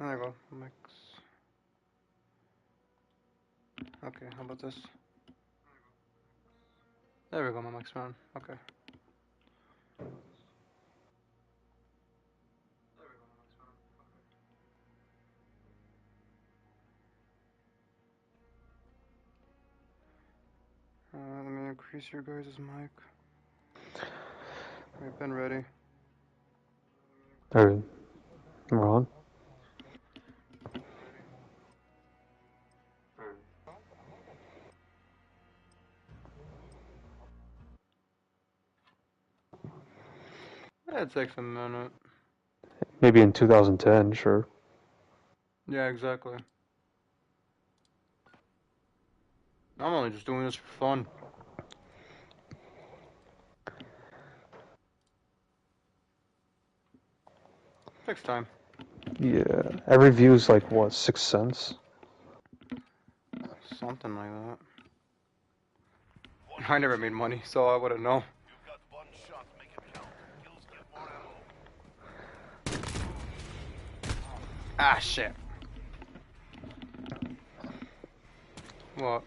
There you go. Mix. Okay, how about this? There we go, my mic's on. Okay. Let me increase your guys' mic. We've been ready. Or wrong. Yeah, it takes a minute. Maybe in 2010, sure. Yeah, exactly. I'm only just doing this for fun. Takes time. Yeah. Every view is like what, 6 cents? Something like that. I never made money, so I wouldn't know. Ah, shit. What?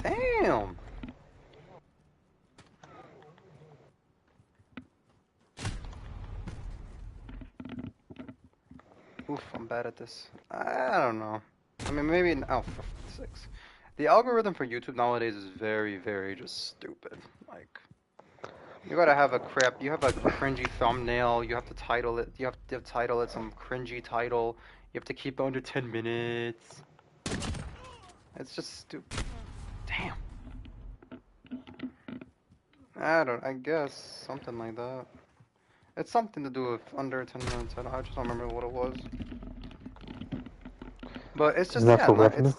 Damn! Oof, I'm bad at this. I don't know. I mean, maybe. Oh, for fuck's sakes. The algorithm for YouTube nowadays is very, very just stupid. Like, you gotta have a crap. You have a cringy thumbnail. You have to title it. You have to title it some cringy title. You have to keep it under 10 minutes. It's just stupid. Damn. I don't. I guess something like that. It's something to do with under 10 minutes. I just don't remember what it was. But it's Isn't just that yeah. for Not. revenue?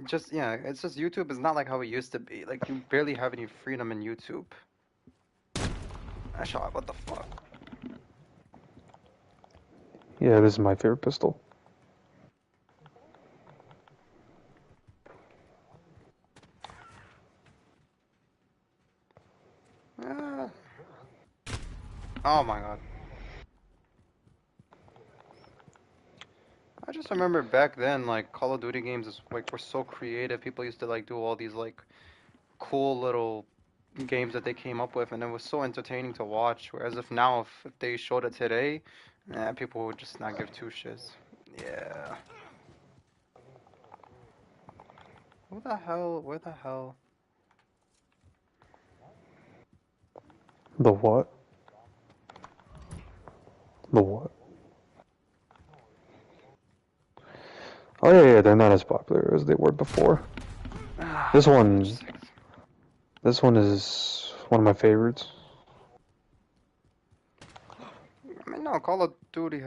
It's just yeah. It's just YouTube is not like how it used to be. Like you barely have any freedom in YouTube. I shot. What the fuck? Yeah, this is my favorite pistol. Ah. Oh my god. I just remember back then, like Call of Duty games is like were so creative. People used to like do all these like cool little games that they came up with, and it was so entertaining to watch. Whereas if now, if they showed it today, people would just not give two shits. Yeah. Who the hell? Where the hell? The what? The what? Oh yeah, they're not as popular as they were before. Ah, This for fudge's one, sake. this one is one of my favorites. I mean, no, I was Call of Duty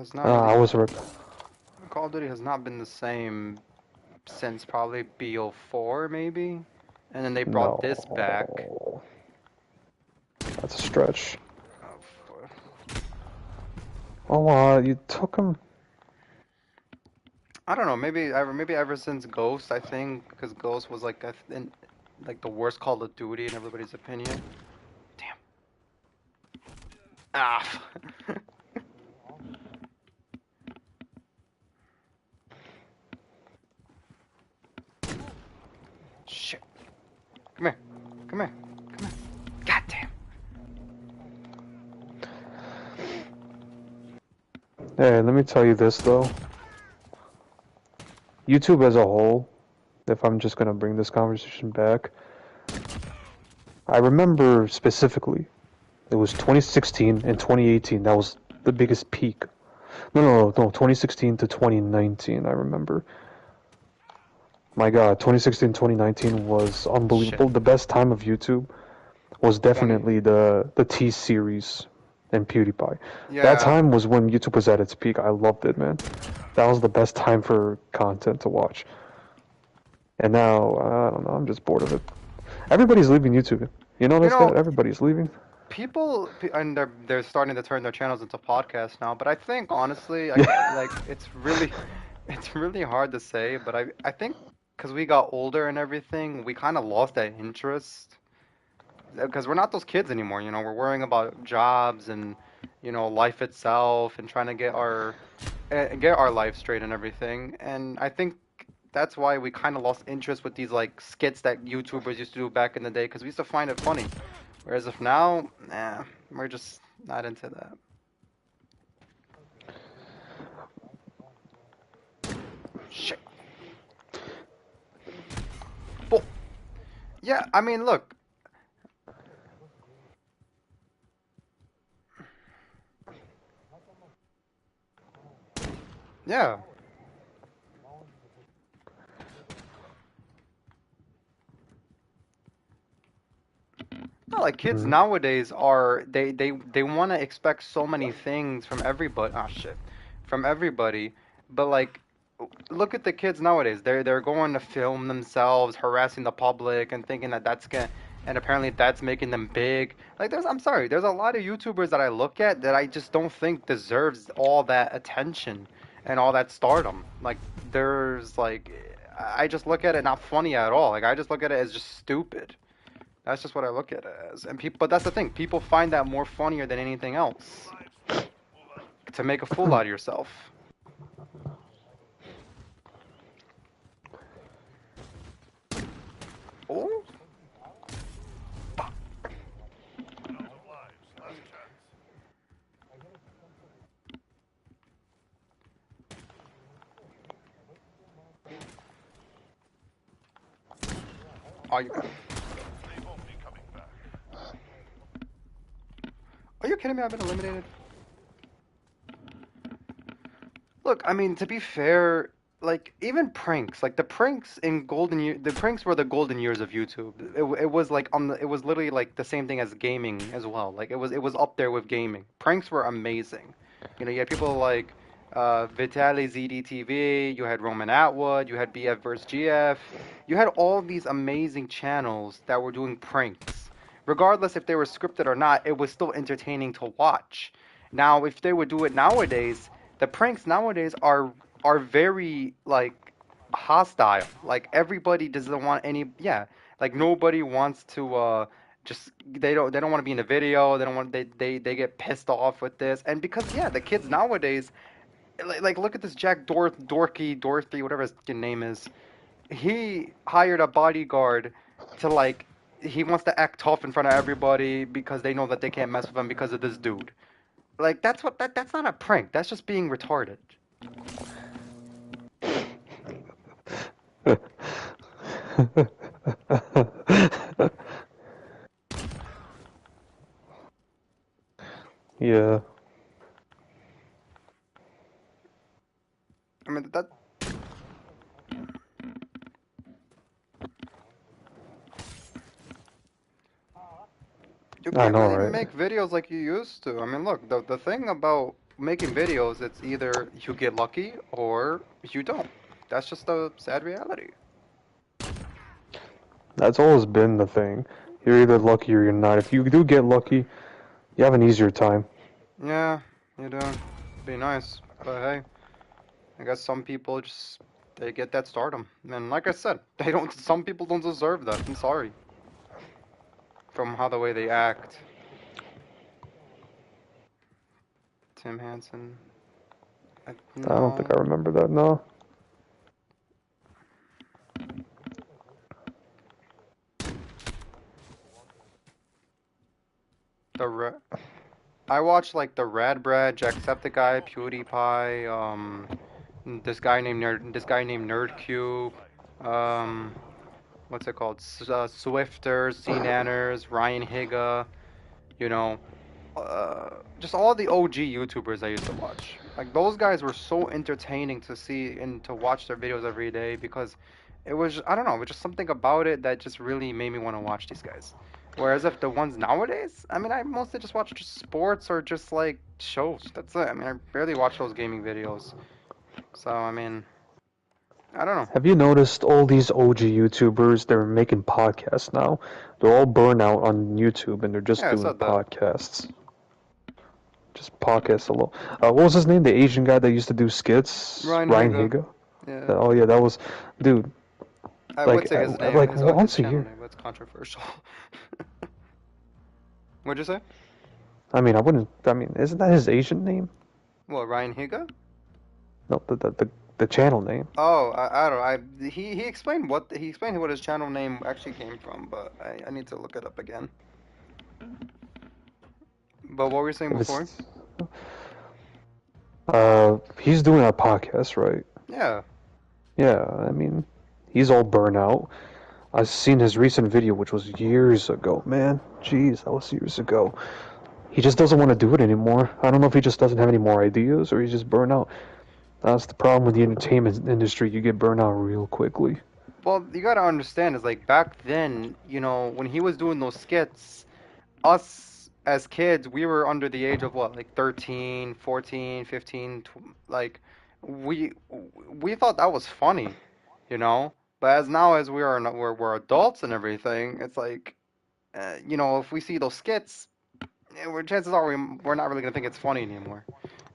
has not been the same since probably BO4 maybe, and then they brought this back. no. That's a stretch. Oh, Oh, you took him. I don't know. Maybe ever since Ghost, I think, because Ghost was like like the worst Call of Duty in everybody's opinion. Damn. Ah. Shit. Come here. Come here. Come here. God damn. Hey, let me tell you this though. YouTube as a whole, if I'm just gonna bring this conversation back, I remember specifically it was 2016 and 2018. That was the biggest peak. No. 2016 to 2019. I remember. My God, 2016, 2019 was Shit. unbelievable. The best time of YouTube was 20. definitely the T series and PewDiePie. That Yeah. time was when YouTube was at its peak. I loved it, man. That was the best time for content to watch. And now, I don't know, I'm just bored of it. Everybody's leaving YouTube. You You notice that? know, Everybody's leaving. and they're starting to turn their channels into podcasts now. But I think honestly, Yeah. like it's really, it's really hard to say. But I think because we got older and everything, we kind of lost that interest. Because we're not those kids anymore. We're worrying about jobs and life itself and trying to get our get our life straight and everything. And I think that's why we kind of lost interest with these like skits that YouTubers used to do back in the day because we used to find it funny. Whereas if now, nah, we're just not into that. Shit. Well, yeah, I mean, look. Yeah. Not like kids Hmm. nowadays are they want to expect so many things from everybody. Ah, shit. From everybody. But like look at the kids nowadays. They're going to film themselves harassing the public and thinking that that's gonna and apparently that's making them big. Like I'm sorry, there's a lot of YouTubers that I look at that I just don't think deserves all that attention and all that stardom. Like there's like I just look at it not funny at all. Like I just look at it as just stupid. That's just what I look at it as. And people, but that's the thing. People find that more funnier than anything else to make a fool out of yourself. Oh, are you are you kidding me? I've been eliminated. Look, I mean, to be fair, like even pranks, like the pranks in the pranks were the golden years of YouTube. It was like it was literally like the same thing as gaming as well. Like it was up there with gaming. Pranks were amazing. You know, you had people like Vitaly ZDTV, you had Roman Atwood, you had BF vs GF, you had all these amazing channels that were doing pranks. Regardless if they were scripted or not, it was still entertaining to watch. Now, if they would do it nowadays, the pranks nowadays are very like hostile. Like everybody doesn't want any yeah, like nobody wants to just they don't want to be in the video. They don't want they get pissed off with this. And because yeah, the kids nowadays like look at this Jack Dorothy whatever his name is. He hired a bodyguard to like he wants to act tough in front of everybody because they know that they can't mess with him because of this dude. Like that's not a prank. That's just being retarded. Yeah. I mean that you I can't know, really right? make videos like you used to. I mean, look, the thing about making videos, it's either you get lucky or you don't. That's just the sad reality. That's always been the thing. You're either lucky or you're not. If you do get lucky, you have an easier time. Yeah, you do. Be nice, but hey, I guess some people just they get that stardom, and like I said, they don't. Some people don't deserve that. I'm sorry. From how the way they act, Tim Hansen. I don't think No, I remember that. No. the I watch like the Rad Brad, Jacksepticeye, PewDiePie, this guy named NerdCube, um, what's it called? Swifters, CNanners, Ryan Higa, you know, just all the OG YouTubers I used to watch. Like those guys were so entertaining to see and to watch their videos every day because it was I don't know, it was just something about it that just really made me want to watch these guys. Whereas if the ones nowadays, I mean, I mostly just watch just sports or just like shows. That's it. I mean, I barely watch those gaming videos. So I mean, I don't know. Have you noticed all these OG YouTubers? They're making podcasts now. They're all burnt out on YouTube and they're just Yeah, I doing said that. podcasts. Just podcasts alone. What was his name? The Asian guy that used to do skits? Ryan Ryan Higa. Higa? Yeah, Oh yeah, that was, dude. I would Like, say his name, like his once a channel year. name. That's controversial. What'd you say? I mean, I wouldn't. I mean, isn't that his Asian name? What, Ryan Higa? No, the channel name. Oh, I don't know. He explained what his channel name actually came from, but I need to look it up again. But what were you saying If before? it's he's doing a podcast, right? Yeah. Yeah, I mean, he's all burnt out. I've seen his recent video, which was years ago, man. Jeez, that was years ago. He just doesn't want to do it anymore. I don't know if he just doesn't have any more ideas or he's just burnt out. That's the problem with the entertainment industry. You get burnt out real quickly. Well, you gotta understand is like back then, when he was doing those skits, us as kids, we were under the age of what, like 13, 14, 15, like we we thought that was funny, you know? But as now as we're adults and everything, it's like if we see those skits, chances are we're not really gonna think it's funny anymore.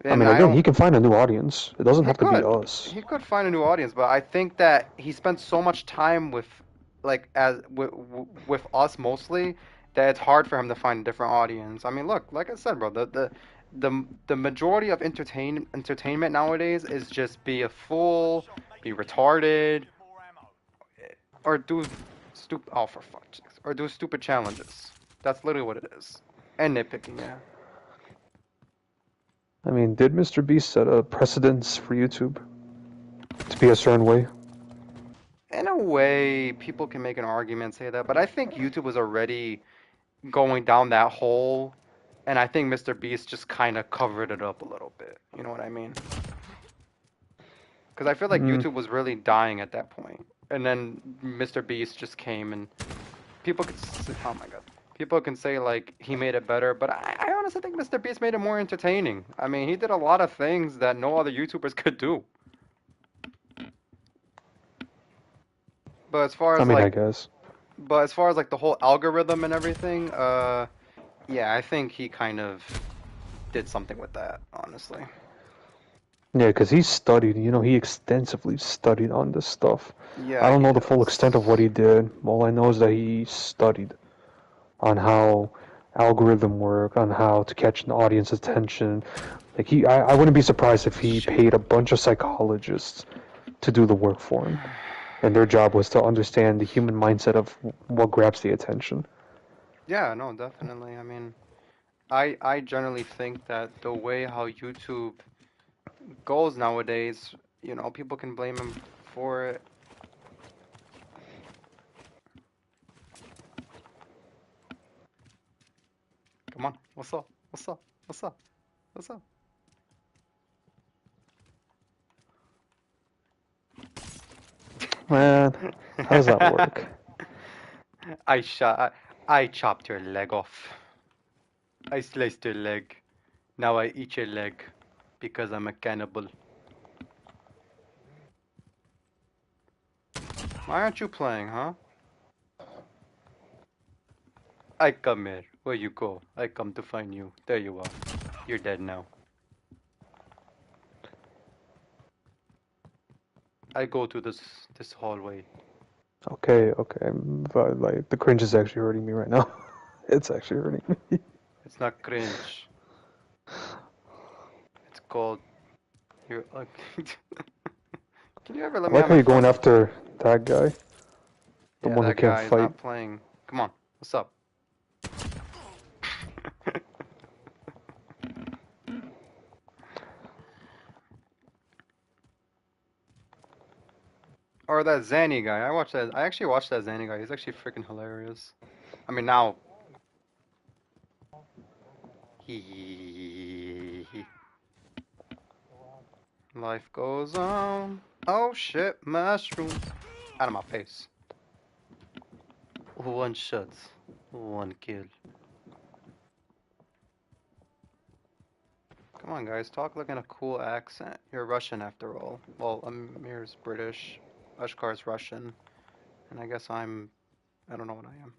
I And mean, I again, don't. he can find a new audience. It doesn't He have to be could. us. He could find a new audience, but I think that he spent so much time with, like, with us mostly, that it's hard for him to find a different audience. I mean, look, like I said, bro, the majority of entertainment nowadays is just be a fool, be retarded, or do stupid. Oh, for fuck's sake, or do stupid challenges. That's literally what it is. And nitpicking, yeah. I mean, did Mr. Beast set a precedence for YouTube to be a certain way? In a way, people can make an argument, say that, but I think YouTube was already going down that hole, and I think Mr. Beast just kind of covered it up a little bit. You know what I mean? Because I feel like Mm, YouTube was really dying at that point, and then Mr. Beast just came, and people could, oh my God, people can say like he made it better, but I honestly think Mr. Beast made it more entertaining. I mean, he did a lot of things that no other YouTubers could do. But as far I as mean, I like, guess. but as far as like the whole algorithm and everything, yeah, I think he kind of did something with that, honestly. Yeah, because he studied, he extensively studied on this stuff. I Yeah, don't he know the full extent of what does. he did. All I know is that he studied on how algorithm work, on how to catch an audience attention. Like I wouldn't be surprised if he Shit. paid a bunch of psychologists to do the work for him, and their job was to understand the human mindset of what grabs the attention. Yeah, no, definitely. I mean, I generally think that the way how YouTube goes nowadays, people can blame him for it. Come on, what's up? What's up? What's up? What's up? Man, how does that work? I shot. I chopped your leg off. I sliced your leg. Now I eat your leg because I'm a cannibal. Why aren't you playing, huh? I come here. Where you go? I come to find you. There you are. You're dead now. I go to this hallway. Okay, okay, but like the cringe is actually hurting me right now. It's actually hurting me. It's not cringe. It's called you're Can you ever let I me like have how my you're going phone? after that guy, the Yeah, one who that can't guy is fight. not playing. Come on. What's up? Or that Zanny guy. I actually watched that Zanny guy. He's actually freaking hilarious. I mean now he life goes on. Oh shit, mushrooms. Out of my face. One shot. One kill. Come on, guys, talk like in a cool accent. You're Russian after all. Well, Amir's British, Ashkar's Russian, and I guess I don't know what I am.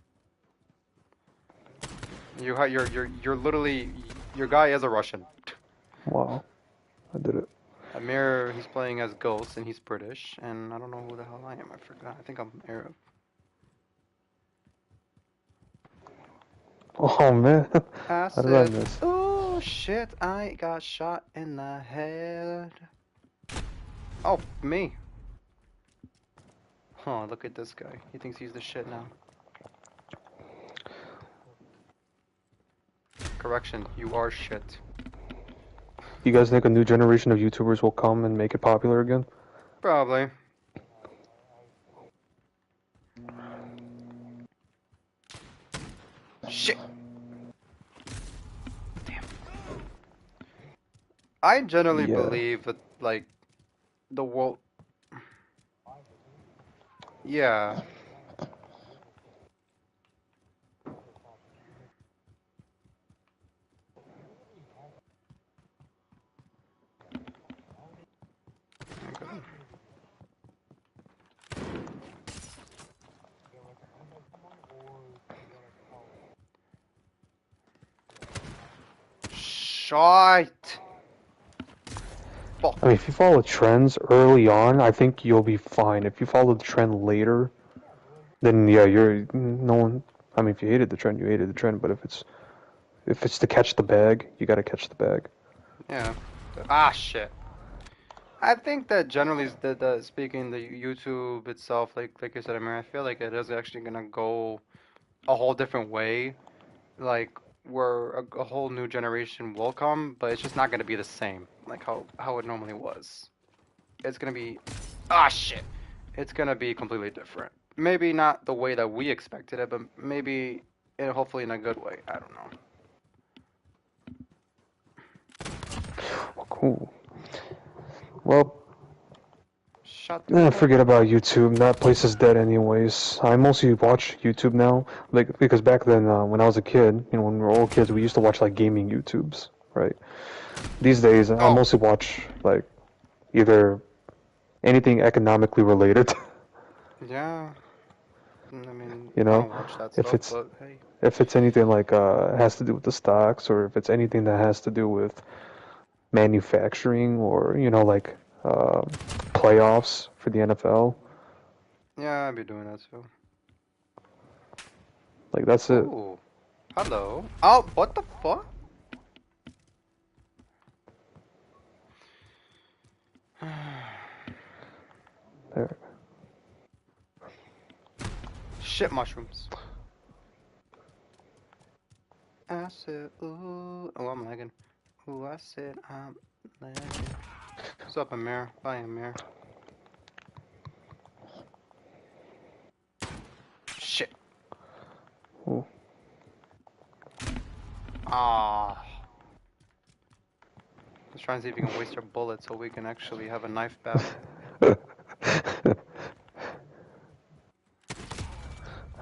You're literally, your guy is a Russian. Wow, I did it. Amir, he's playing as Ghost, and he's British, and I don't know who the hell I am. I forgot. I think I'm Arab. Oh man, I how did I said, miss? oh shit, I got shot in the head. Oh, me. Huh, look at this guy. He thinks he's the shit now. Correction, you are shit. You guys think a new generation of YouTubers will come and make it popular again? Probably. Shit. Damn. I generally Yeah. believe that, like, the world. Yeah. Okay. Shite. Fuck. I mean, if you follow trends early on, I think you'll be fine. If you follow the trend later, then yeah, you're no one. I mean, if you hated the trend, you hated the trend. But if it's to catch the bag, you gotta catch the bag. Yeah. Ah, shit. I think that generally, the speaking the YouTube itself, like you said, I mean, I feel like it is actually gonna go a whole different way. Like where a whole new generation will come, but it's just not gonna be the same, like how it normally was. It's gonna be, ah shit. It's gonna be completely different. Maybe not the way that we expected it, but maybe hopefully in a good way. I don't know. Cool. Well, Shut the fuck forget up. about YouTube. That place is dead, anyways. I mostly watch YouTube now, like because back then, when I was a kid, when we were all kids, we used to watch like gaming YouTubes, right? These days, I Oh, mostly watch like either anything economically related, yeah. I mean, you I know, don't watch that if stuff, it's but hey. if it's anything like has to do with the stocks, or if it's anything that has to do with manufacturing, or like playoffs for the NFL, Yeah, I'd be doing that too. like that's it. Ooh, hello. Oh, what the fuck? There. Shit mushrooms. I said, ooh. Oh, I'm lagging. Ooh, I said, I'm lagging. What's up, Amir? Bye, Amir. Shit. Ooh. Ah. Let's try and see if you can waste your bullets so we can actually have a knife battle.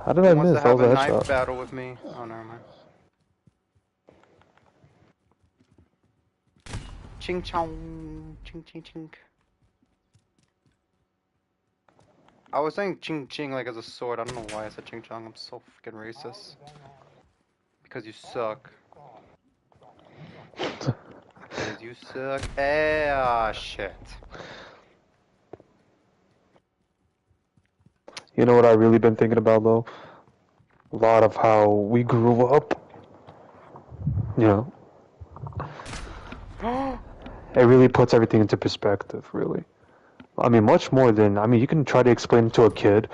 How did Who I wants to miss? That have was a a knife headshot. battle with me? Oh, never mind. Ching chong. Ching ching ching. I was saying ching ching like as a sword. I don't know why I said ching chong. I'm so freaking racist. Because you suck. Because you suck. Ah, shit. You know what I really been thinking about though? A lot of how we grew up. You know, it really puts everything into perspective. Really, I mean, much more than you can try to explain to a kid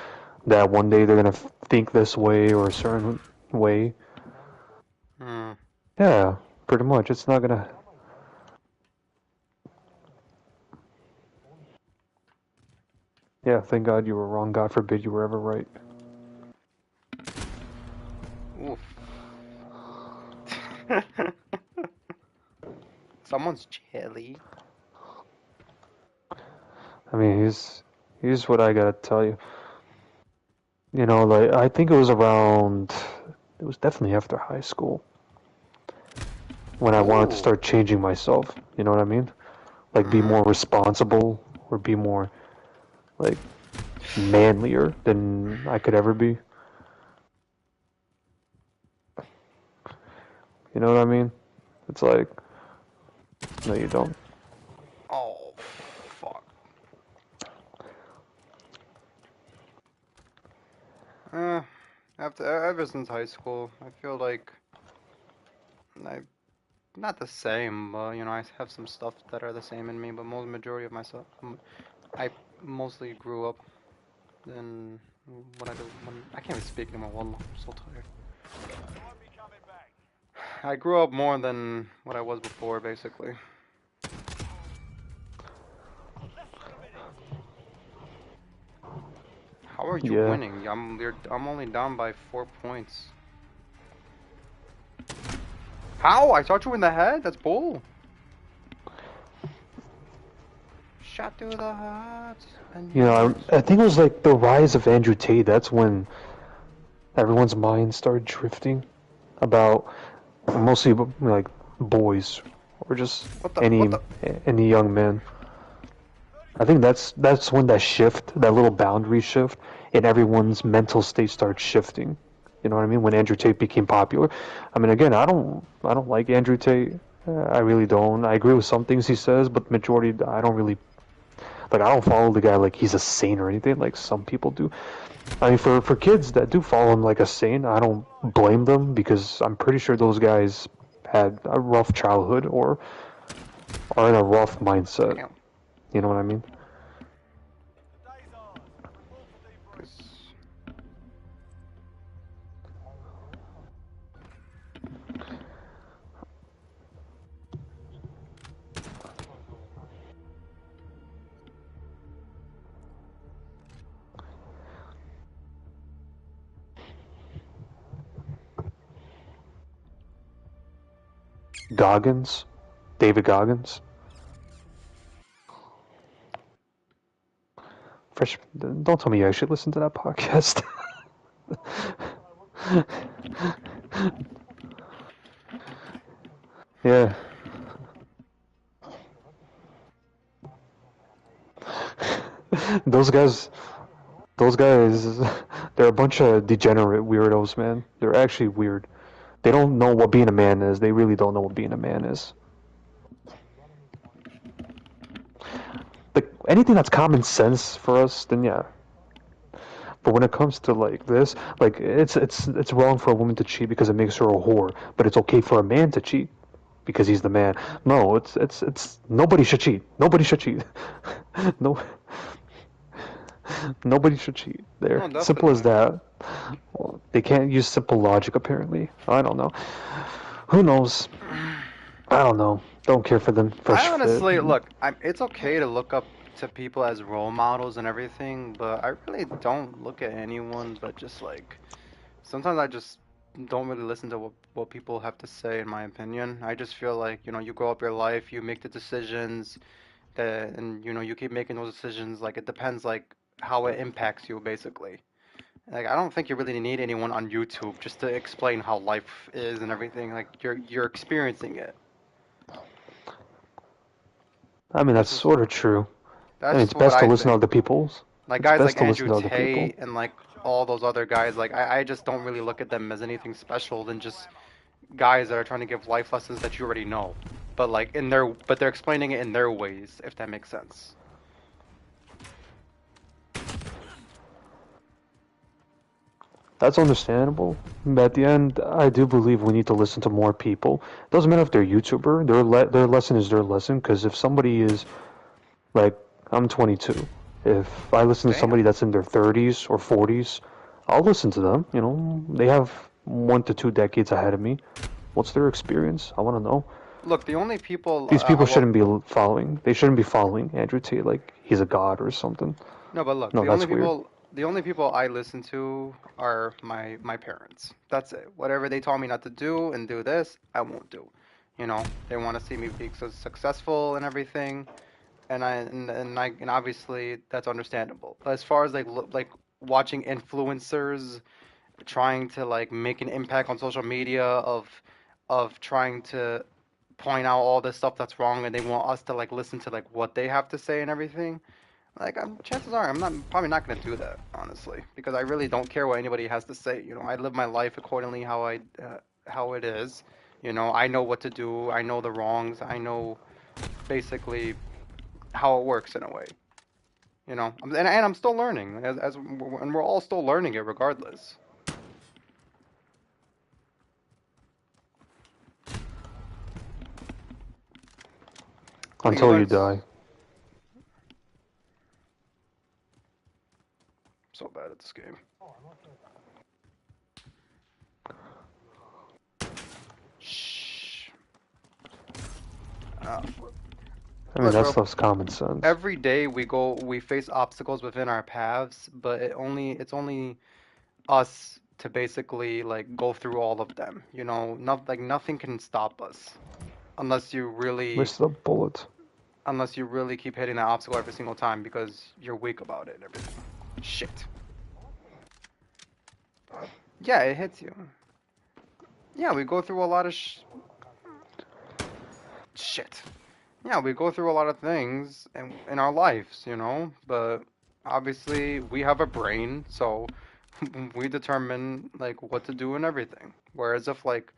that one day they're gonna think this way or a certain way. Hmm. Yeah, pretty much. It's not gonna. Yeah, thank God you were wrong. God forbid you were ever right. Oof. Someone's chilly. I mean, here's what I gotta tell you. Like I think it was around. It was definitely after high school when I wanted to Ooh. start changing myself. You know what I mean? Like be Mm. more responsible or be more like manlier than I could ever be. You know what I mean? It's like, no, you don't. Oh, fuck. Uh, ever since high school, I feel like I not the same, but I have some stuff that are the same in me. But most majority of myself, I mostly grew up than what I do. I can't even speak anymore. Wallah, I'm so tired. I grew up more than what I was before, basically. How are you Yeah. winning? I'm only down by 4 points. How? I shot you in the head? That's bull. Shot through the heart. And You you know, lost. I think it was like the rise of Andrew Tate. That's when everyone's mind started drifting about mostly like boys or just What the? What any the? any young man. I think that's when that shift, that little boundary shift in everyone's mental state started shifting. You know what I mean? When Andrew Tate became popular. I mean, again, I don't like Andrew Tate. I really don't. I agree with some things he says, but majority I don't really like. I don't follow the guy like he's a saint or anything like some people do. I mean, for kids that do follow him like a saint, I don't blame them because I'm pretty sure those guys had a rough childhood or are in a rough mindset. Damn. You know what I mean? 'Cause Goggins, David Goggins. Fresh. Don't tell me you actually listen to that podcast. Yeah. Those guys, those guys, they're a bunch of degenerate weirdos, man. They're actually weird. They don't know what being a man is. They really don't know what being a man is. Like anything that's common sense for us, then yeah. But when it comes to like this, like it's wrong for a woman to cheat because it makes her a whore, but it's okay for a man to cheat because he's the man. No, it's nobody should cheat. Nobody should cheat. No, nobody should cheat. no, There, simple as definitely. that. Well, they can't use simple logic apparently. I don't know. Who knows? I don't know. Don't care for them. I Fresh fit. honestly look. It's okay to look up to people as role models and everything, but I really don't look at anyone. But just like sometimes I just don't really listen to what people have to say. In my opinion, I just feel like you grow up your life, you make the decisions that, and you keep making those decisions. Like it depends like how it impacts you basically. Like I don't think you really need anyone on YouTube just to explain how life is and everything. Like you're experiencing it. I mean, that's That's just sort of true. I that's mean, just it's what best to I listen to think. other people's. Like It's guys like best to listen Andrew to other people. Tate and like all those other guys, like I just don't really look at them as anything special than just guys that are trying to give life lessons that you already know. But like but they're explaining it in their ways, if that makes sense. That's understandable. But at the end, I do believe we need to listen to more people. Doesn't matter if they're YouTuber. Their lesson is their lesson. Because if somebody is like, I'm 22. If I listen to somebody Damn. that's in their 30s or 40s, I'll listen to them. You know, they have 1 to 2 decades ahead of me. What's their experience? I want to know. Look, the only people, These people well, shouldn't be following. They shouldn't be following Andrew Tate like he's a god or something. no, but look, No, that's weird. the only people I listen to are my parents. That's it. Whatever they told me not to do and do this, I won't do. They want to see me be successful and everything, and obviously that's understandable. But as far as like watching influencers trying to like make an impact on social media of trying to point out all this stuff that's wrong and they want us to like listen to like what they have to say and everything. Like chances are I'm not probably not gonna do that honestly because I really don't care what anybody has to say. I live my life accordingly how it is. I know what to do. I know the wrongs. I know basically how it works in a way. And I'm still learning and we're all still learning it regardless. You Until learn. you die. so bad at this game. Shh. I mean, Look, that bro. stuff's common sense. Every day we face obstacles within our paths, but it's only us to basically like go through all of them. You know, nothing can stop us unless you really Waste the bullet. unless you really keep hitting that obstacle every single time because you're weak about it and everything. Shit. Yeah, it hits you. Yeah, we go through a lot of shit. Yeah, we go through a lot of things in our lives, you know, but obviously we have a brain, so we determine like what to do and everything. Whereas if like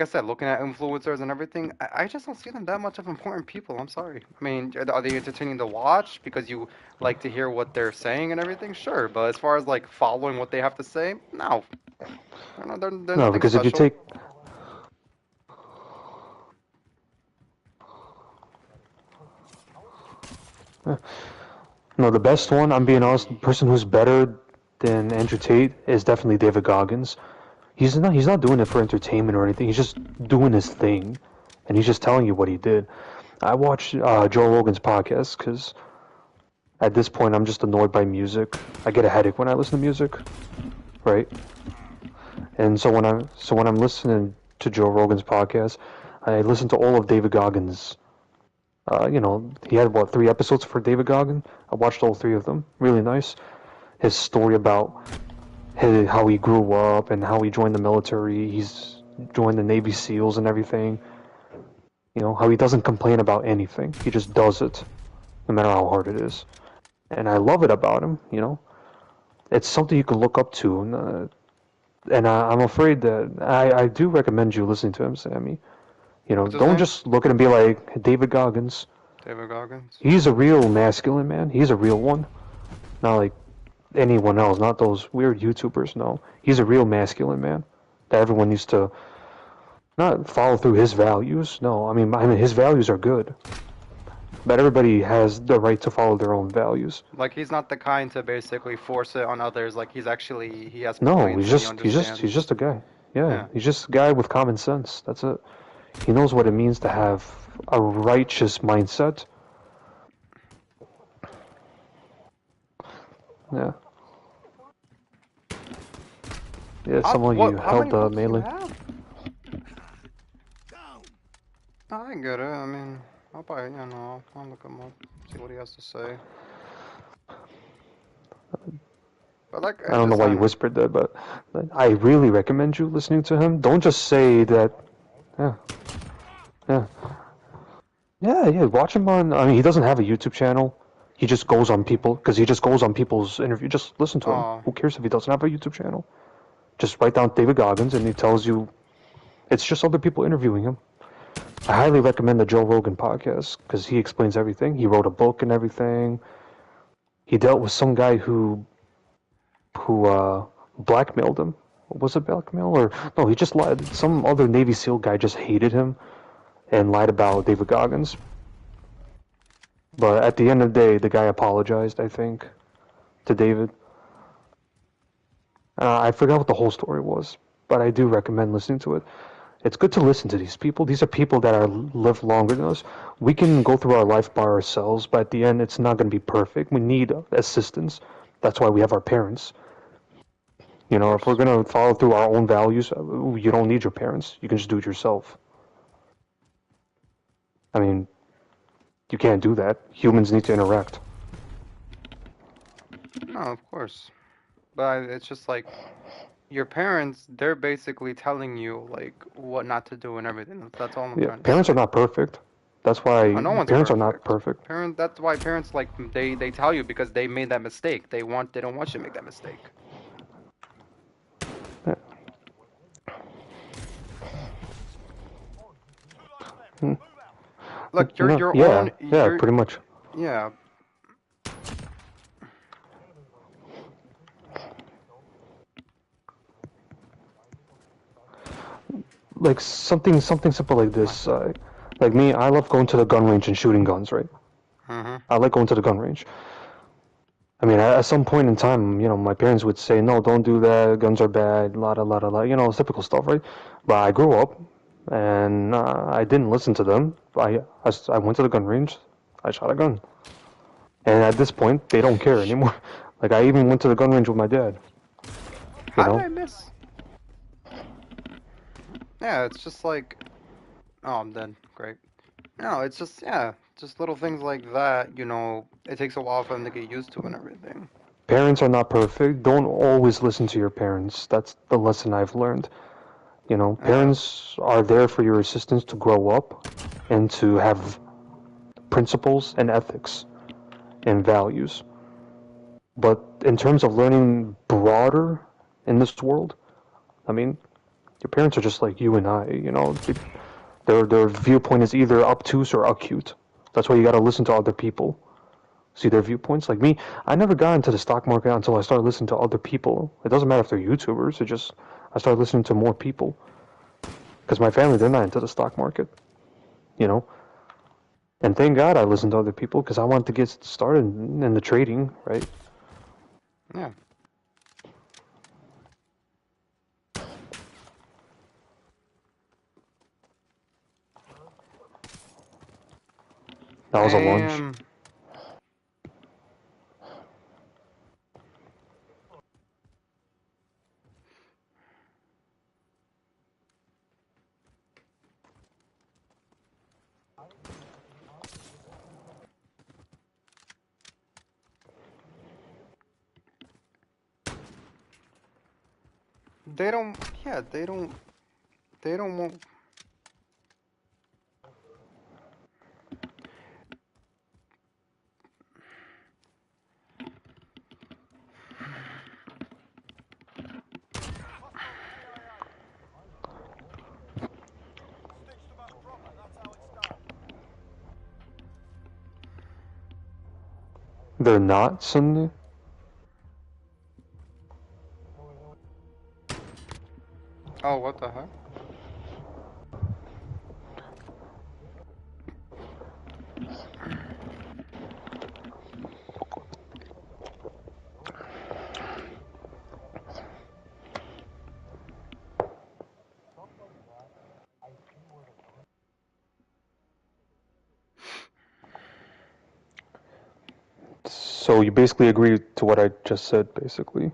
I said, looking at influencers and everything, I just don't see them that much of important people. I'm sorry. I mean, are they entertaining to watch because you like to hear what they're saying and everything? Sure, but as far as like following what they have to say, no, they're No, nothing because if you special. take no, the best one, I'm being honest, the person who's better than Andrew Tate is definitely David Goggins. He's not doing it for entertainment or anything. He's just doing his thing, and he's just telling you what he did. I watch Joe Rogan's podcast because at this point I'm just annoyed by music. I get a headache when I listen to music, right? And so when I'm listening to Joe Rogan's podcast, I listen to all of David Goggins. He had what 3 episodes for David Goggin. I watched all 3 of them. Really nice. His story about how he grew up and how he joined the military. He's joined the Navy SEALs and everything. How he doesn't complain about anything. He just does it, no matter how hard it is. And I love it about him. It's something you can look up to. And I'm afraid that I do recommend you listening to him, Sammy. What's his Don't name? just look at him and be like, David Goggins. David Goggins. He's a real masculine man. He's a real one. Not like anyone else, not those weird YouTubers, no. He's a real masculine man that everyone needs to not follow through his values. No, I mean his values are good. But everybody has the right to follow their own values. Like he's not the kind to basically force it on others. Like he has No, he's points and he just he's just he's understands. just a guy. Yeah, Yeah. he's just a guy with common sense. That's it. He knows what it means to have a righteous mindset. Yeah. Yeah, some of you How held many the books do you melee. have? I get it. I mean, I'll probably, I'll look him up, see what he has to say. But like, I I don't know just, why I you don't know. whispered that, but I really recommend you listening to him. Don't just say that. Yeah, yeah, yeah. Watch him on. I mean, he doesn't have a YouTube channel. He just goes on people because he just goes on people's interview. Just listen to him. Oh, Who cares if he doesn't have a YouTube channel? Just write down David Goggins, and he tells you it's just other people interviewing him. I highly recommend the Joe Rogan podcast because he explains everything. He wrote a book and everything. He dealt with some guy who blackmailed him. Was it blackmail or no? He just lied. Some other Navy SEAL guy just hated him and lied about David Goggins. But at the end of the day, the guy apologized, I think, to David. I forgot what the whole story was, but I do recommend listening to it. It's good to listen to these people. These are people that are live longer than us. We can go through our life by ourselves, but at the end, it's not going to be perfect. We need assistance. That's why we have our parents. of If we're course. going to follow through our own values, you don't need your parents. You can just do it yourself. I mean, you can't do that. Humans need to interact. No, of course. But it's just like your parents, they're basically telling you like what not to do and everything. That's all I'm Yeah, trying to parents are say. not perfect. That's why No one's parents are not perfect. perfect. That's why parents like they tell you because they made that mistake. They don't want you to make that mistake. Yeah. Hmm. Look, you're your Yeah, own. yeah, You're pretty much. yeah. Like something simple like My this. fault. Like me, I love going to the gun range and shooting guns, right? Mhm. I like going to the gun range. I mean, at some point in time, my parents would say, "No, don't do that. Guns are bad." La, typical stuff, right? But I grew up, and I didn't listen to them. I went to the gun range. I shot a gun, and at this point, they don't care anymore. Like I even went to the gun range with my dad. You How did know, I miss? Yeah, it's just like, oh, I'm dead. Great. No, it's just, yeah, just little things like that, it takes a while for them to get used to and everything. parents are not perfect. Don't always listen to your parents. That's the lesson I've learned. Yeah, Parents are there for your assistance to grow up and to have principles and ethics and values. But in terms of learning broader in this world, I mean, your parents are just like you and I. Their viewpoint is either obtuse or acute. That's why you got to listen to other people, see their viewpoints. Like me, I never got into the stock market until I started listening to other people. It doesn't matter if they're YouTubers. I started listening to more people because my family, they're not into the stock market. You know, and thank God I listened to other people because I wanted to get started in the trading. Right? yeah. That was a lunch. Damn. They don't, yeah, they don't want, They're not Sunni. oh, what the heck? So you basically agree to what I just said, basically.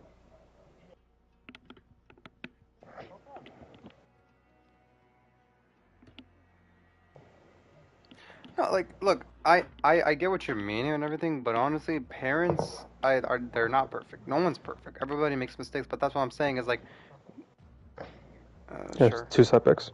No, like, look, I get what you're meaning and everything, but honestly, parents, they're not perfect. No one's perfect. Everybody makes mistakes, but that's what I'm saying is like, Yes, sure. two setbacks.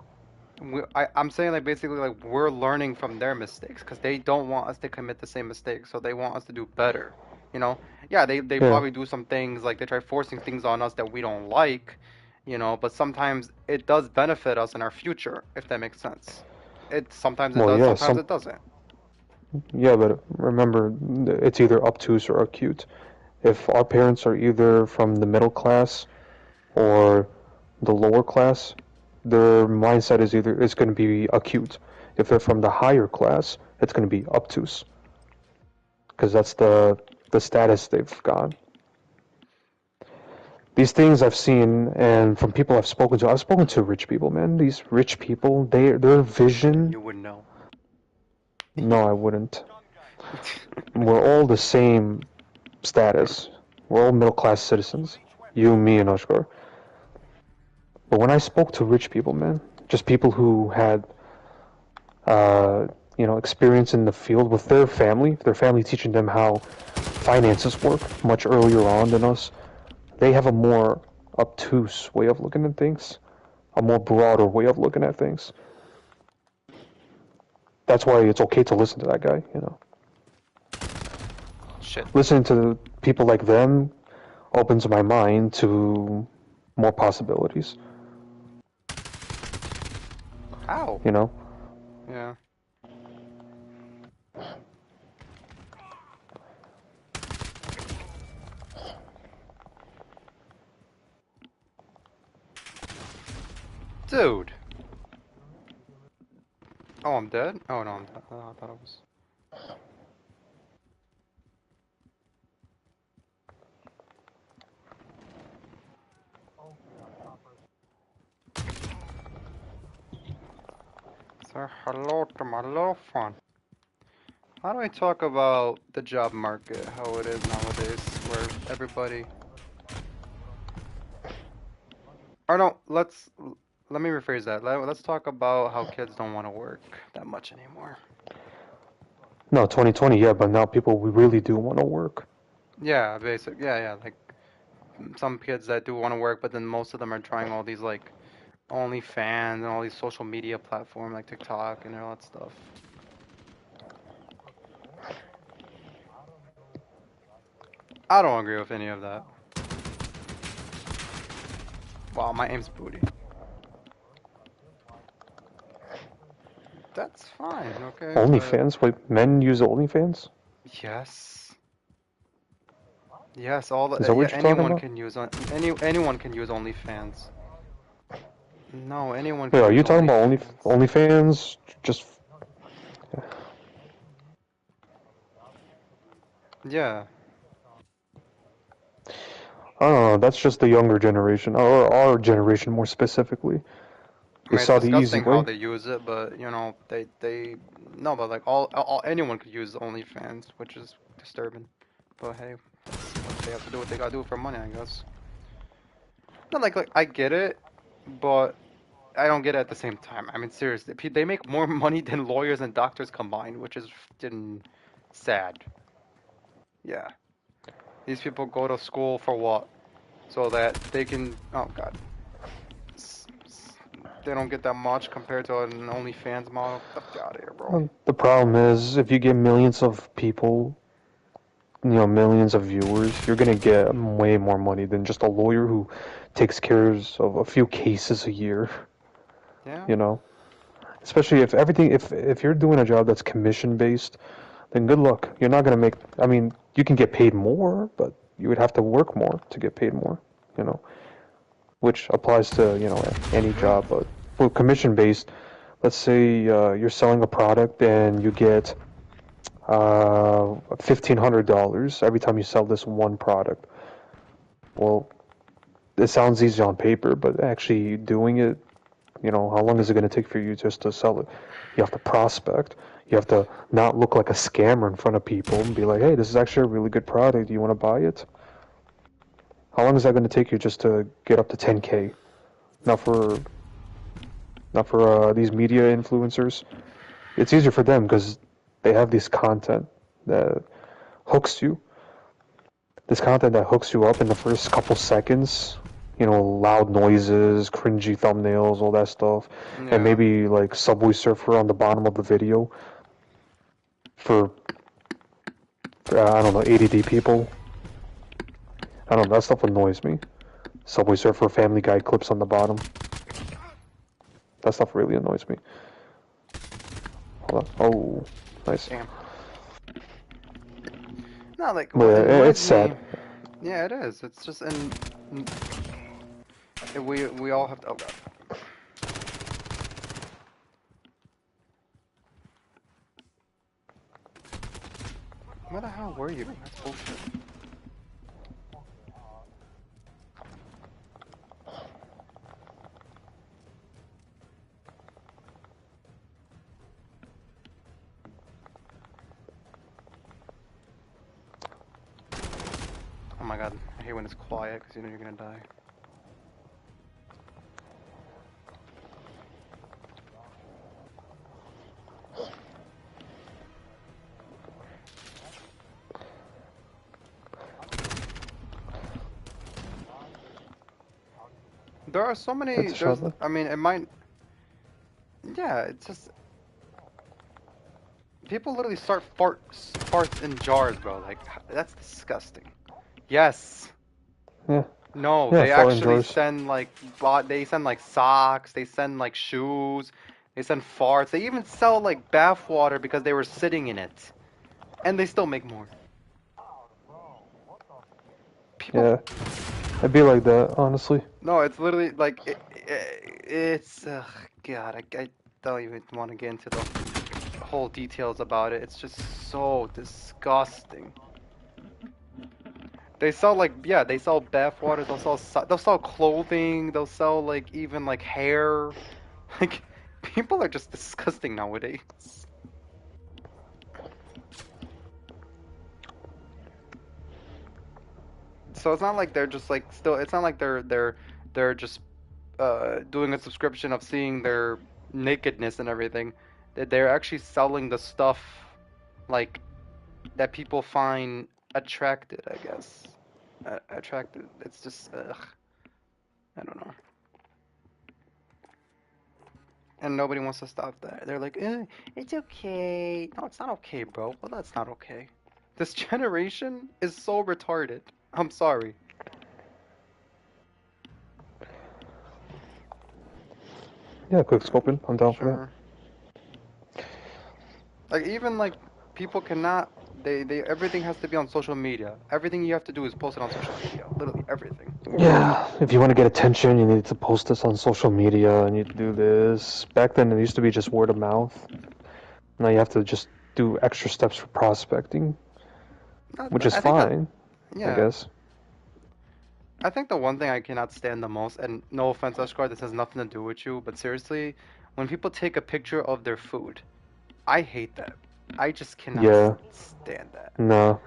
I'm saying like basically like we're learning from their mistakes because they don't want us to commit the same mistakes, so they want us to do better. You know, yeah, they Yeah, probably do some things like they try forcing things on us that we don't like, but sometimes it does benefit us in our future, if that makes sense. Sometimes it well, does, yeah, sometimes it doesn't. yeah, but remember, it's either obtuse or acute. If our parents are either from the middle class or the lower class, their mindset is going to be acute. If they're from the higher class, it's going to be obtuse because that's the status they've got. These things I've seen, and from people I've spoken to. I've spoken to rich people, man. These rich people, their vision. You would know. No, I wouldn't. We're all the same status. We're all middle class citizens. You, me, and Oshkar. But when I spoke to rich people, man, just people who had, uh, experience in the field with their family teaching them how finances work much earlier on than us, they have a more obtuse way of looking at things, a more broader way of looking at things. That's why it's okay to listen to that guy. Shit. Listening to people like them opens my mind to more possibilities, How? you know? Yeah. Dude. Oh, I'm dead? Oh no, I'm. I thought I was. Oh, no, I'm. I am dead. Oh no, I am. I am dead. Oh, no, I am. I thought I was. Oh, no, I am. I thought I was. Oh, no, I am. I thought I was. Oh, no, I'm dead. Oh, no, I'm. I thought I was. Oh, no, I'm dead. Oh, no, I'm dead. Oh, no, I'm dead. Oh, no, I'm dead. Say hello to my little friend. How do I talk about the job market, how it is nowadays, where everybody... Or no, let me rephrase that. Let's talk about how kids don't want to work that much anymore. No, 2020, yeah, but now people we really do want to work. Yeah, yeah, like some kids that do want to work, but then most of them are trying all these like OnlyFans and all these social media platforms like TikTok and all that stuff. I don't agree with any of that. Wow, my aim's booty. That's fine, okay, but OnlyFans? Wait, men use OnlyFans? yes. Yes, all the Is that yeah, what you're talking anyone about? can use anyone can use OnlyFans. No, anyone Wait, can are use you talking about OnlyFans. OnlyFans? Just Yeah, I don't know. That's just the younger generation, or our generation more specifically. I They mean it's saw the easy disgusting how way. they use it, but you know they no, but like all anyone could use OnlyFans, which is disturbing. But hey, they have to do what they gotta do for money, I guess. Not like I get it, but I don't get it at the same time. I mean seriously, they make more money than lawyers and doctors combined, which is freaking sad. Yeah, these people go to school for what? So that they can. Oh God, they don't get that much compared to an OnlyFans model. Get the fuck out of here, bro. The problem is, if you get millions of people, millions of viewers, you're gonna get way more money than just a lawyer who takes care of a few cases a year. Yeah. You know, especially if everything, if you're doing a job that's commission based, then good luck. You're not gonna make. I mean, you can get paid more, but you would have to work more to get paid more. You know, which applies to any Yeah. job. But for commission based, let's say you're selling a product and you get $1,500 every time you sell this one product. Well, it sounds easy on paper, but actually doing it, how long is it going to take for you just to sell it? You have to prospect. You have to not look like a scammer in front of people and be like, hey, this is actually a really good product. Do you want to buy it? How long is that going to take you just to get up to 10K? Not for these media influencers. It's easier for them because they have this content that hooks you. This content that hooks you up in the first couple seconds. Loud noises, cringy thumbnails, all that stuff, and Yeah. maybe like Subway Surfer on the bottom of the video for I don't know, ADD people. I don't know, that stuff annoys me. Subway Surfer, Family Guy clips on the bottom. That stuff really annoys me. Hold on. Oh, nice. Damn. No, like But what yeah, it's annoys sad. me. Yeah, it is. It's just we all have to. Oh God. Where the hell were you? That's bullshit. Oh my God. I hate when it's quiet because you know you're gonna die. There are so many. It's a There's. shot. I mean, it might. Yeah, it's just people literally start farts in jars, bro. Like that's disgusting. Yes. Yeah, No, yeah, they foreign actually drawers. send like they send like socks, they send like shoes, they send farts. They even sell like bath water because they were sitting in it. And they still make more. People Yeah, I'd be like that, honestly. no, it's literally like it's God, I don't even want to get into the whole details about it. It's just so disgusting. They sell like yeah, they sell bath water, they'll sell clothing, they'll sell like even like hair. Like People are just disgusting nowadays. So it's not like they're just like still. It's not like they're just doing a subscription of seeing their nakedness and everything. They're actually selling the stuff like that people find attracted, I guess. Attractive. It's just ugh, I don't know. And nobody wants to stop that. They're like, it's okay. No, it's not okay, bro. Well, that's not okay. This generation is so retarded. I'm sorry. Yeah, quick scoping. I'm down for that. Sure. Like even like people cannot they everything has to be on social media. Everything you have to do is post it on social media. Literally everything. Yeah, if you want to get attention, you need to post this on social media and you do this. Back then, it used to be just word of mouth. Now you have to just do extra steps for prospecting, which is I think that fine, I yeah. guess. I think the one thing I cannot stand the most, and no offense, Ashkar, this has nothing to do with you, but seriously, when people take a picture of their food, I hate that. I just cannot Yeah, stand that. no,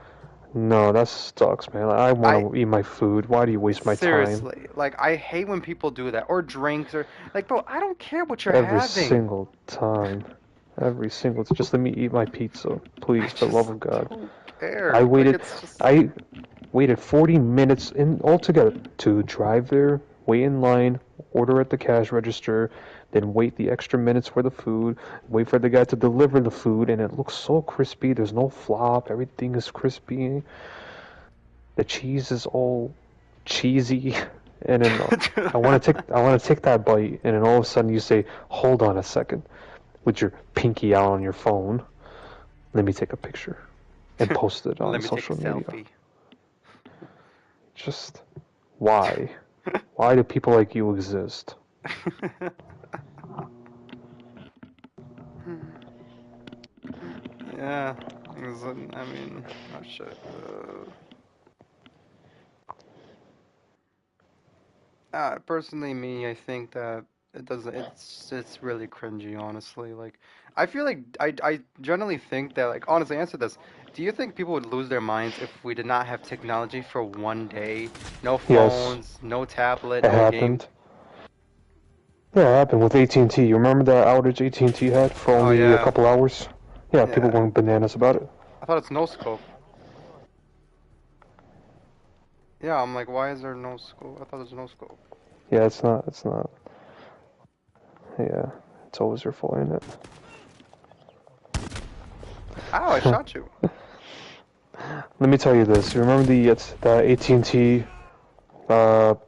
no, that sucks, man. I I want to eat my food. Why do you waste my time? seriously, like I hate when people do that or drinks or like, bro, I don't care what you're Every having. single time. Every single. Just let me eat my pizza, I please, for the love just of God. don't I care. Like waited. it's just I waited 40 minutes in altogether to drive there, wait in line, order at the cash register, then wait the extra minutes for the food, wait for the guy to deliver the food, and it looks so crispy. There's no flop. Everything is crispy. The cheese is all cheesy, and then I want to take that bite, and then all of a sudden you say, "Hold on a second," with your pinky out on your phone. Let me take a picture and post it on let me take a social media. selfie. Just why? Why do people like you exist? Yeah, I mean, oh shit. Personally, me, I think that it doesn't. It's really cringy, honestly. Like, I feel like I generally think that like honestly, answer this. Do you think people would lose their minds if we did not have technology for one day? No Yes, phones, no tablet, it no games. happened. Yeah, it happened with AT&T. You remember that outage AT&T had for Oh only a yeah, couple hours? Yeah, people yeah. went bananas about it. I thought it's no scope. Yeah, I'm like, why is there no scope? I thought there's no scope. Yeah, it's not. It's not. Yeah, it's always your fault, ain't it? Ow, I shot you. Let me tell you this. You remember the AT&T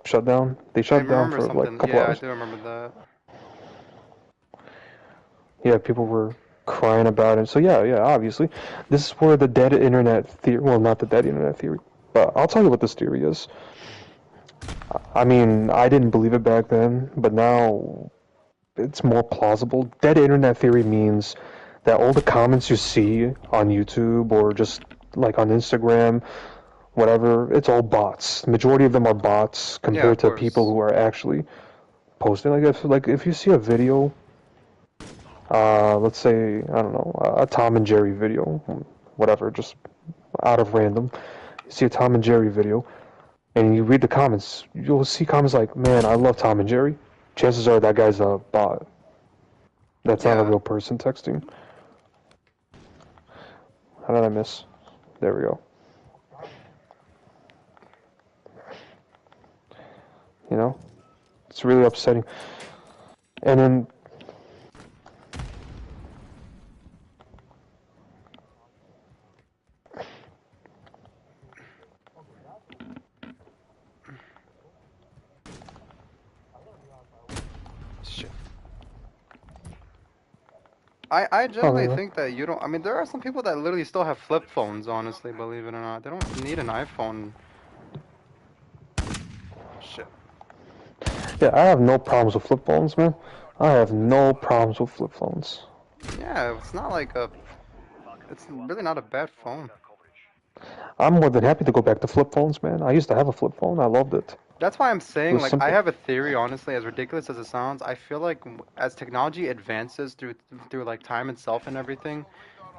shutdown? They I shut down remember for like a something. couple Yeah, I hours. do remember that. Yeah, people were crying about it. So yeah, obviously, this is where the dead internet theory. Well, not the dead internet theory, but I'll tell you what this theory is. I mean, I didn't believe it back then, but now it's more plausible. Dead internet theory means that all the comments you see on YouTube or just like on Instagram, whatever, it's all bots. The majority of them are bots Yeah, of compared to people course. who are actually posting. Like if you see a video, let's say I don't know, a Tom and Jerry video, whatever, just out of random. You see a Tom and Jerry video, and you read the comments, you'll see comments like, "Man, I love Tom and Jerry." Chances are that guy's a bot. That's not a Yeah. real person texting. How did I miss? There we go. You know, it's really upsetting. And then, Shit. I oh, there generally you go. think that you don't. I mean, there are some people that literally still have flip phones, honestly, believe it or not. They don't need an iPhone. Shit. Yeah, I have no problems with flip phones, man. I have no problems with flip phones. Yeah, it's not like a. It's really not a bad phone. I'm more than happy to go back to flip phones, man. I used to have a flip phone. I loved it. That's why I'm It saying, was like, I simple. have a theory, honestly, as ridiculous as it sounds. I feel like as technology advances through like time itself and everything,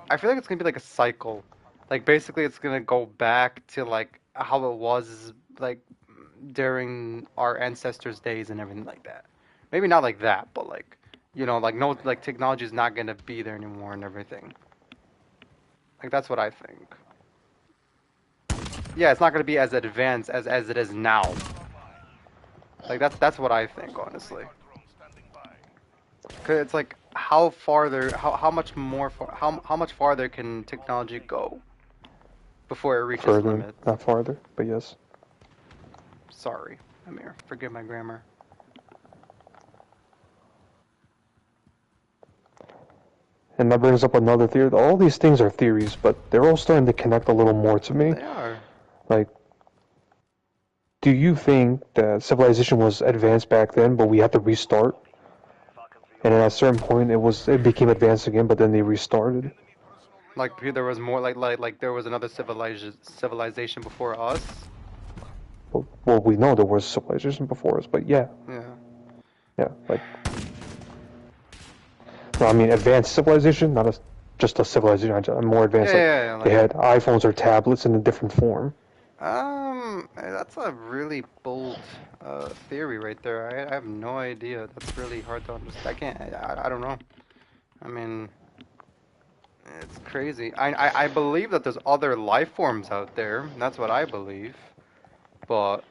I feel like it's gonna be like a cycle. Like, basically, it's gonna go back to like how it was like during our ancestors' days and everything like that. Maybe not like that, but like, like no, like technology is not gonna be there anymore and everything. Like that's what I think. Yeah, it's not gonna be as advanced as it is now. Like that's what I think, honestly. 'Cause it's like how farther, how much more, how much farther can technology go before it reaches Further, limits? not farther, but yes. Sorry, Amir, forgive my grammar. And that brings up another theory. All these things are theories, but they're all starting to connect a little more to me. They are. Like, do you think that civilization was advanced back then, but we had to restart? And at a certain point, it became advanced again, but then they restarted. Like there was more like there was another civilization before us. Well, we know there was civilization before us, but yeah, Yeah. yeah. Like, no, I mean, advanced civilization, not just a civilization. I'm more Yeah, advanced. Like, yeah, yeah, they like had iPhones or tablets in a different form. that's a really bold theory right there. I have no idea. That's really hard to understand. I can't. I don't know. I mean, it's crazy. I believe that there's other life forms out there. That's what I believe. But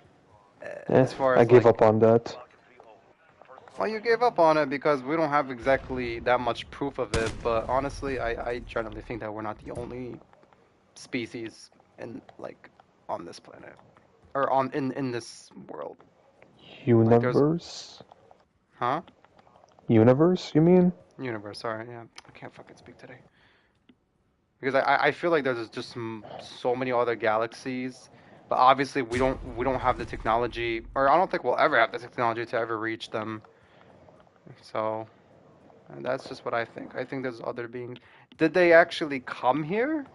as far I as gave like, up on that. well, you gave up on it because we don't have exactly that much proof of it. But honestly, I generally think that we're not the only species in like on this planet or on in this world. Like there's, Universe? huh? Universe, you mean? Universe. Sorry, yeah. I can't fucking speak today because I feel like there's just so many other galaxies, but obviously we don't have the technology, or I don't think we'll ever have the technology to ever reach them. So and that's just what I think. I think there's other beings. Did they actually come here?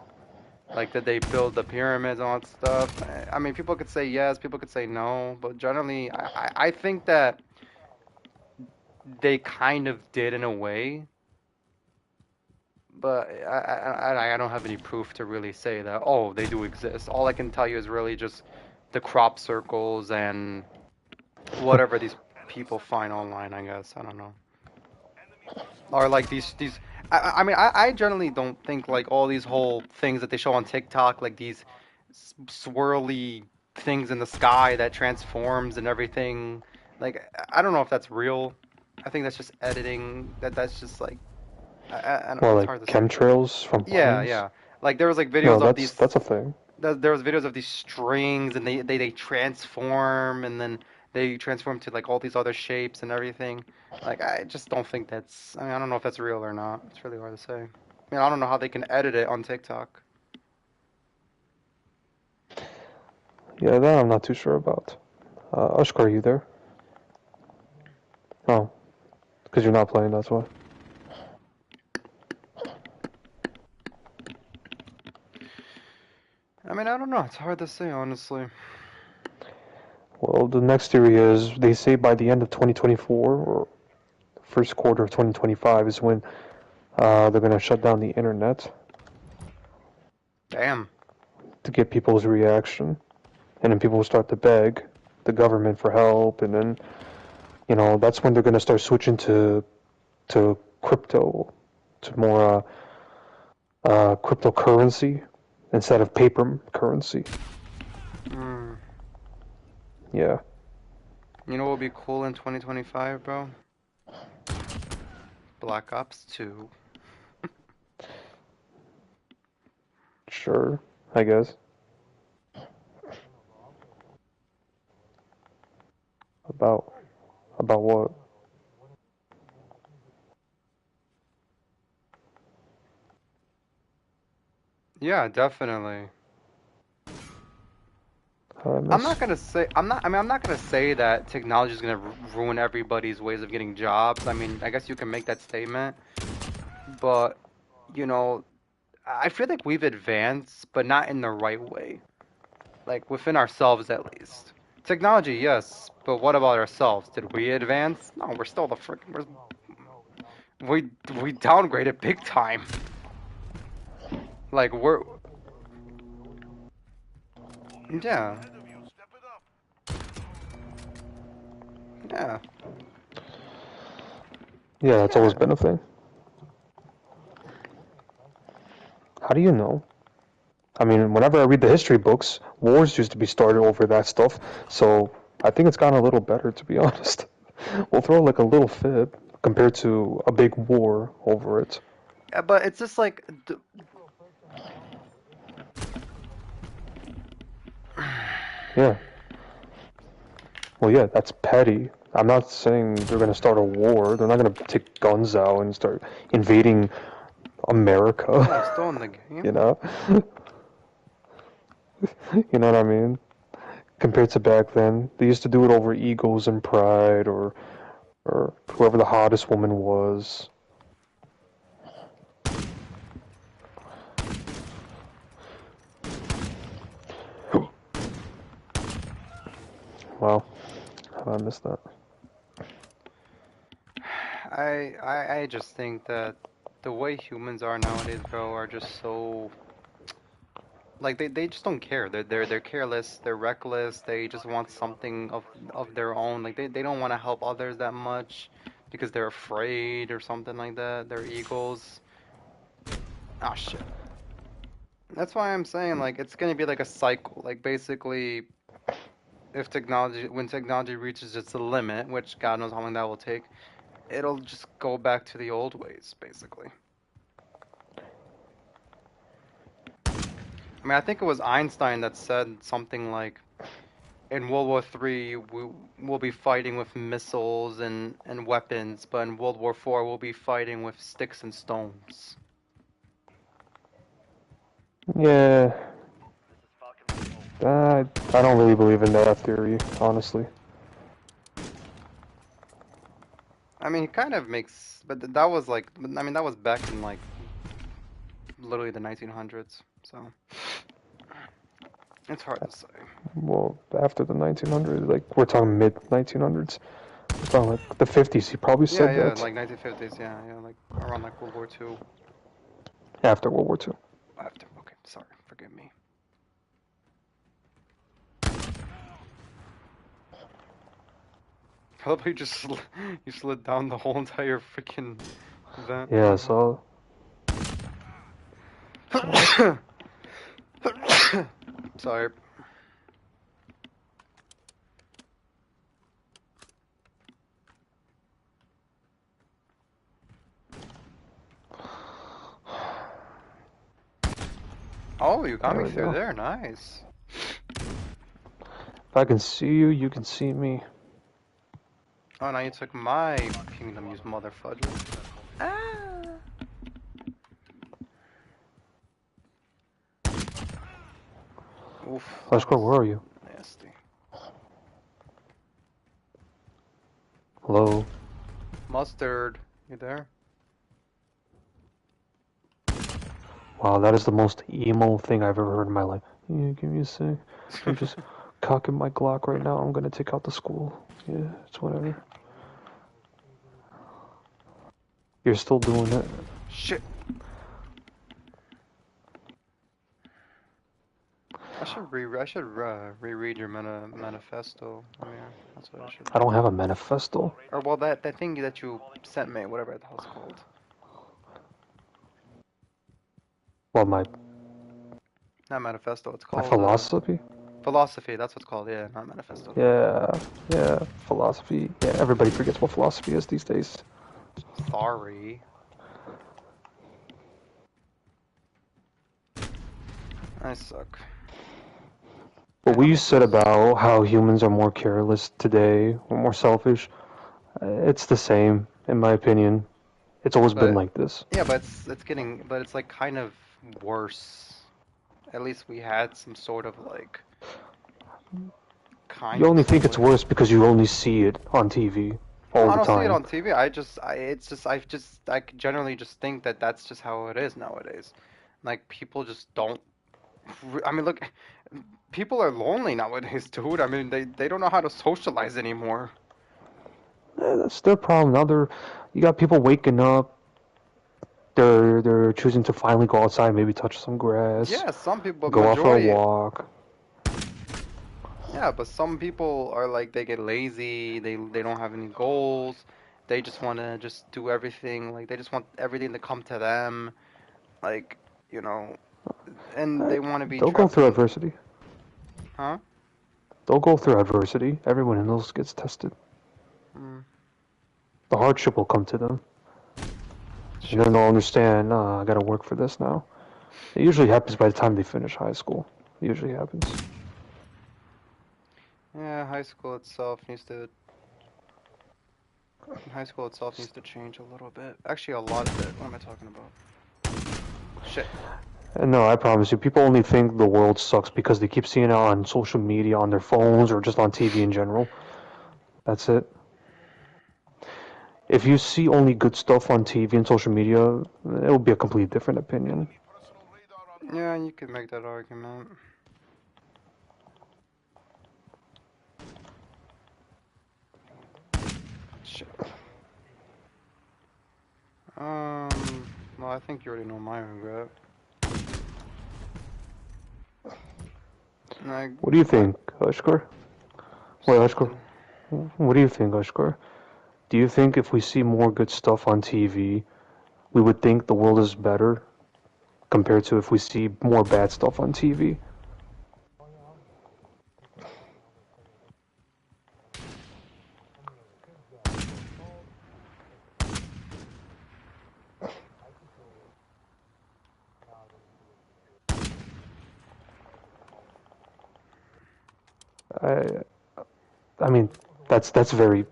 Like, did they build the pyramids and all that stuff? I mean, people could say yes, people could say no, but generally, I think that they kind of did in a way, but I don't have any proof to really say that, oh, they do exist. All I can tell you is really just the crop circles and whatever these people find online, I guess. I don't know. Or like these I mean I generally don't think like all these whole things that they show on TikTok, like these swirly things in the sky that transforms and everything, like I don't know if that's real. I think that's just editing. That's just like I don't, Or it's like hard to say. chemtrails from Yeah, planes? yeah. Like there was like No, videos of that's these that's a thing. there was videos of these strings and they transform and then they transform to like all these other shapes and everything. Like I just don't think that's, I mean, I don't know if that's real or not. It's really hard to say. I mean, I don't know how they can edit it on TikTok. Yeah, that I'm not too sure about. Ashkar, are you there? Oh, because you're not playing, that's why. I mean, I don't know. It's hard to say, honestly. Well, the next theory is they say by the end of 2024 or first quarter of 2025 is when they're going to shut down the internet Damn. to get people's reaction. And then people will start to beg the government for help. And then, that's when they're going to start switching to crypto, to more cryptocurrency instead of paper currency. Mm. Yeah, You know what would be cool in 2025, bro? Black Ops 2. sure, I guess. About about what? Yeah, definitely. I I'm not miss. gonna say I'm not. I mean, I'm not gonna say that technology is gonna ruin everybody's ways of getting jobs. I mean, I guess you can make that statement, but you know, I feel like we've advanced, but not in the right way. Like within ourselves, at least. Technology, yes, but what about ourselves? Did we advance? No, we're still the freaking. We we downgraded big time. Like we're yeah yeah Yeah, it's always yeah. been a thing. How do you know? I mean, whenever I read the history books, wars used to be started over that stuff. So I think it's gotten a little better, to be honest. We'll throw like a little fib compared to a big war over it. Yeah, but it's just like Yeah. Well, yeah, that's petty. I'm not saying they're going to start a war. They're not going to take guns out and start invading yeah, I'm America. still in the You game. know? You know what I mean? Compared to back then, they used to do it over egos and pride, or whoever the hottest woman was. Wow, how did I miss that? I just think that the way humans are nowadays, bro, are just so like they just don't care. They're careless. They're reckless. They just want something of their own. Like they don't want to help others that much because they're afraid or something like that. Their egos. Ah, shit. That's why I'm saying like it's gonna be like a cycle. Like basically, if technology when technology reaches its limit, which God knows how long that will take, it'll just go back to the old ways, basically. I mean, I think it was Einstein that said something like, in World War III, we'll be fighting with missiles and weapons, but in World War IV, we'll be fighting with sticks and stones. Yeah, I don't really believe in that theory, honestly. I mean, it kind of makes, but that was like, I mean, that was back in like literally the 1900s, so it's hard to say. Well, after the 1900s, like we're talking mid 1900s, we're talking like the 50s. He probably Yeah, said yeah, that like 1950s, yeah, like around like World War II. after World War II. After, okay, sorry, forgive me. I love how you just you slid down the whole entire freaking vent. Yeah, so Sorry. Oh, you got there me we through go. there. Nice. If I can see you, you can see me. Oh, now you took my kingdom, you mother fudger. Ah. Oof, that Flashcore, was where are you? nasty. Hello? Mustard, you there? Wow, that is the most emo thing I've ever heard in my life. Yeah, give me a sec. I'm just cocking my Glock right now. I'm gonna take out the school. Yeah, it's whatever. You're still doing it. Shit. I should reread your manifesto, Amir. That's what I should I do. don't have a manifesto. Or well, that thing that you sent me, whatever the hell's called. Well, my Not manifesto. It's my called philosophy. philosophy. That's what's called. Yeah, not manifesto. Yeah, yeah, philosophy. Yeah, everybody forgets what philosophy is these days. Sorry. I suck. What Wait, how we many said kills? about how humans are more careless today, or more selfish, it's the same, in my opinion. It's always been But like this. yeah, but it's getting, but it's like kind of worse. At least we had some sort of like You kind of only think some it's ways. worse because you only see it on TV No, all I the don't see it time. on TV. I generally just think that that's just how it is nowadays. Like people just don't. I mean, look, people are lonely nowadays, dude. I mean, they don't know how to socialize anymore. That's their problem. Now you got people waking up. They're choosing to finally go outside, maybe touch some grass, Yeah, some people, go out for a majority. walk. Yeah, but some people are like they get lazy. They don't have any goals. They just want to just do everything. Like they just want everything to come to them. Like, you know, and Eh, they want to be They'll go trapped through in, adversity. huh? They'll go through adversity. Everyone in those gets tested. Mm, The hardship will come to them, and shit. then they'll understand. I got to work for this now. It usually happens by the time they finish high school. It usually happens. Yeah, high school itself needs to change a little bit. Actually, a lot of it. What am I talking about? Shit. And no, I promise you, people only think the world sucks because they keep seeing it on social media, on their phones, or just on TV in general. That's it. If you see only good stuff on TV and social media, it will be a completely different opinion. Yeah, you could make that argument. Shit. Well, I think you already know my regret. Like, What do you I, think, Ashkar? Wait, Ashkar, something. what do you think, Ashkar? Do you think if we see more good stuff on TV, we would think the world is better compared to if we see more bad stuff on TV? I, I mean, that's very.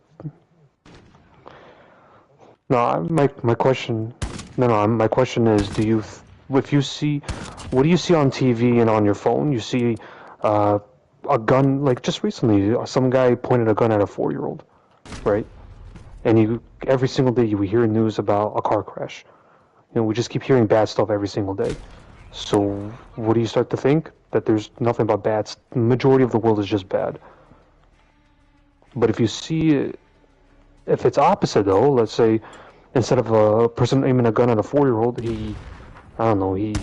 No, my question. No, my question is, if you see, what do you see on TV and on your phone? You see, uh, a gun. Like just recently, some guy pointed a gun at a 4-year-old, right? And every single day we hear news about a car crash. We just keep hearing bad stuff every single day. So what do you start to think? That there's nothing but bad. The majority of the world is just bad. But if you see, if it's opposite though, let's say instead of a person aiming a gun at a 4-year-old, I don't know, he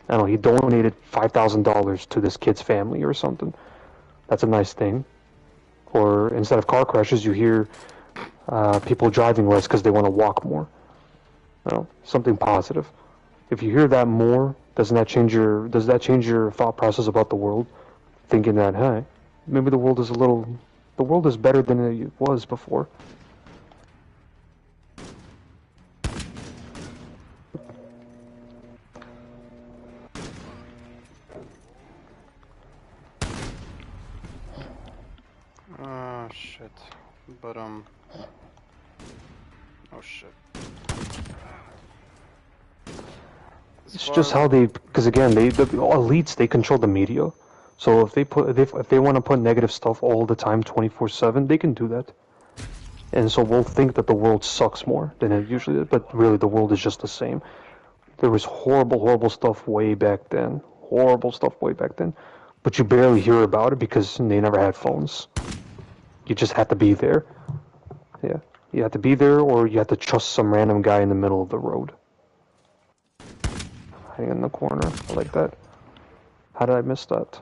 I don't know, he donated $5,000 to this kid's family or something. That's a nice thing. Or instead of car crashes, you hear people driving less because they want to walk more. Something positive. If you hear that more, does that change your thought process about the world? Thinking that, hey, maybe the world is better than it was before. Oh shit. But oh shit. As It's far just as how because again, the elites, they control the media. So if they want to put negative stuff all the time, 24/7, they can do that. And so we'll think that the world sucks more than it usually is, but really the world is just the same. There was horrible stuff way back then. Horrible stuff way back then. But you barely hear about it because they never had phones. You just had to be there. Yeah. You had to be there or you had to trust some random guy in the middle of the road. Hiding in the corner. I like that. How did I miss that?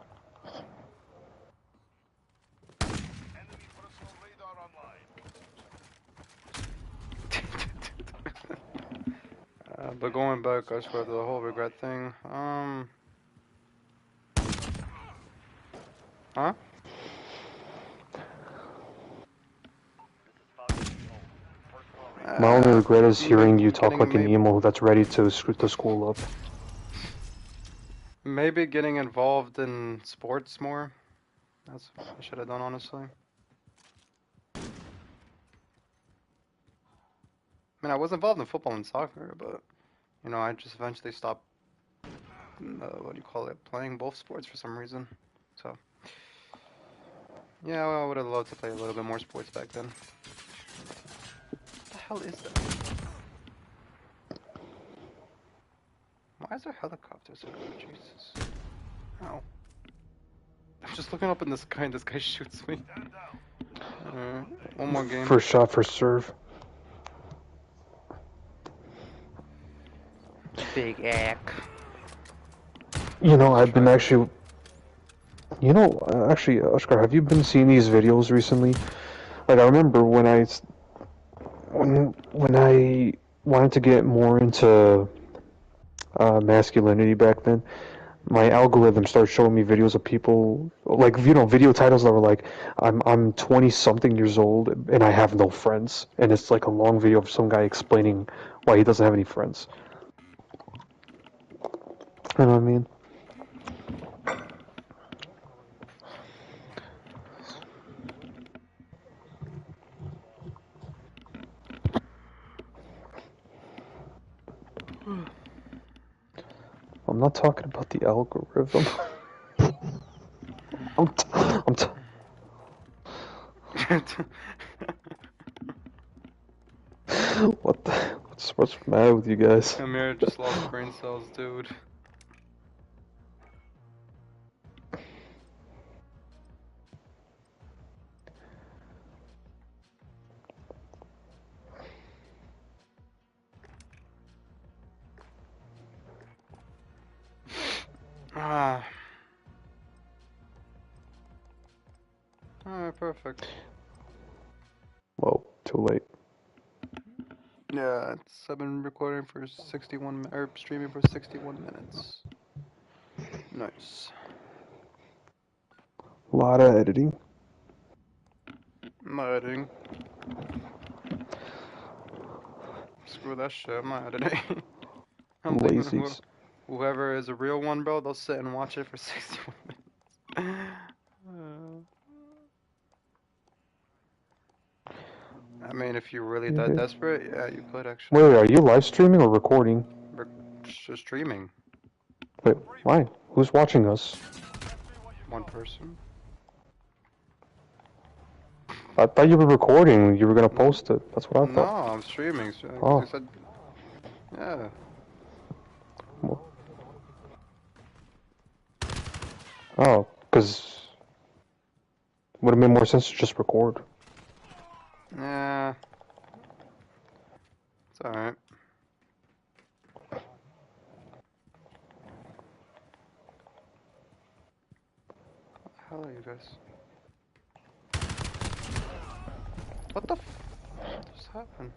but going back as for the whole regret thing, huh? My only regret is Maybe hearing you talk getting like an maybe emo that's ready to screw the school up. maybe getting involved in sports more. That's what I should have done honestly. I mean, I was involved in football and soccer, but I just eventually stopped. What do you call it? Playing both sports for some reason. So yeah, well, I would have loved to play a little bit more sports back then. What the hell is that? Why is there helicopters everywhere? Jesus. Ow. I'm just looking up in the sky and this guy shoots me. One more game. First shot, first serve. Big ack. You know, I've been actually... You know, actually, Oscar, have you been seeing these videos recently? Like, I remember when I wanted to get more into masculinity back then, my algorithm started showing me videos of people, like, you know, video titles that were like, I'm 20 something years old and I have no friends, and it's like a long video of some guy explaining why he doesn't have any friends. You know what I mean? I'm not talking about the algorithm. What's the matter with you guys? Amir just lost brain cells, dude. Alright, perfect. Well, too late. Yeah, I've been recording for 61 or streaming for 61 minutes. Nice. A lot of editing. I'm not editing. Screw that shit, I'm not editing. I'm leaving. Whoever is a real one, bro, they'll sit and watch it for 61 minutes. I mean, if you're really that desperate, yeah, you could actually. Wait, are you live streaming or recording? Just streaming. Wait, why? Who's watching us? One person. I thought you were recording. You were gonna post it. That's what I thought. No, I'm streaming. So oh. I said, yeah. Oh, because would have made more sense to just record. Yeah. It's alright. What the hell are you guys? What the f just happened?